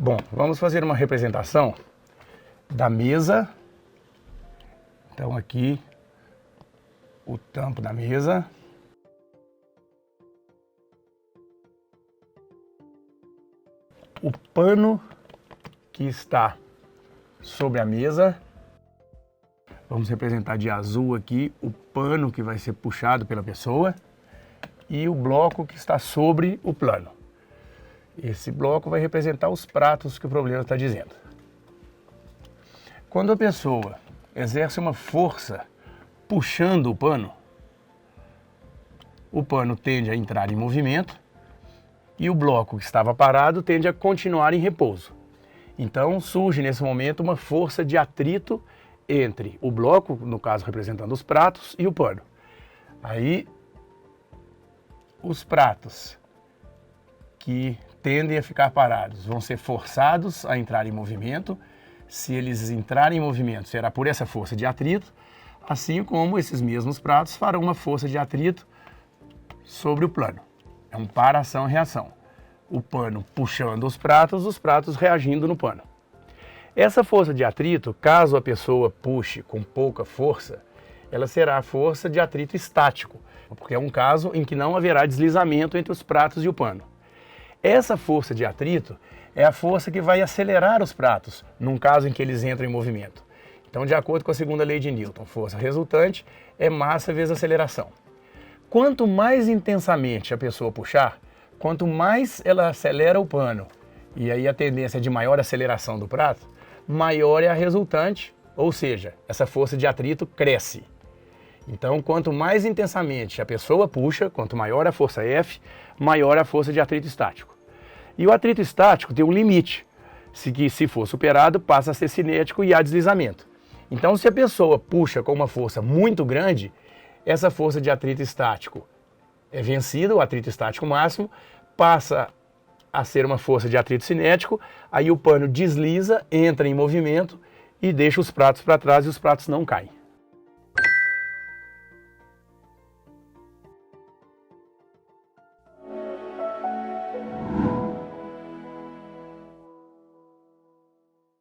Bom, vamos fazer uma representação da mesa. Então aqui o tampo da mesa. O pano que está sobre a mesa. Vamos representar de azul aqui o pano que vai ser puxado pela pessoa e o bloco que está sobre o plano. Esse bloco vai representar os pratos que o problema está dizendo. Quando a pessoa exerce uma força puxando o pano tende a entrar em movimento e o bloco que estava parado tende a continuar em repouso. Então surge nesse momento uma força de atrito entre o bloco, no caso representando os pratos, e o pano. Aí os pratos que tendem a ficar parados vão ser forçados a entrar em movimento. Se eles entrarem em movimento, será por essa força de atrito, assim como esses mesmos pratos farão uma força de atrito sobre o plano. É um para-ação-reação. O pano puxando os pratos reagindo no pano. Essa força de atrito, caso a pessoa puxe com pouca força, ela será a força de atrito estático, porque é um caso em que não haverá deslizamento entre os pratos e o pano. Essa força de atrito é a força que vai acelerar os pratos, num caso em que eles entram em movimento. Então, de acordo com a segunda lei de Newton, força resultante é massa vezes aceleração. Quanto mais intensamente a pessoa puxar, quanto mais ela acelera o pano, e aí a tendência é de maior aceleração do prato, maior é a resultante, ou seja, essa força de atrito cresce. Então, quanto mais intensamente a pessoa puxa, quanto maior a força F, maior a força de atrito estático. E o atrito estático tem um limite, se for superado, passa a ser cinético e há deslizamento. Então, se a pessoa puxa com uma força muito grande, essa força de atrito estático é vencida, o atrito estático máximo, passa a ser uma força de atrito cinético, aí o pano desliza, entra em movimento e deixa os pratos para trás e os pratos não caem.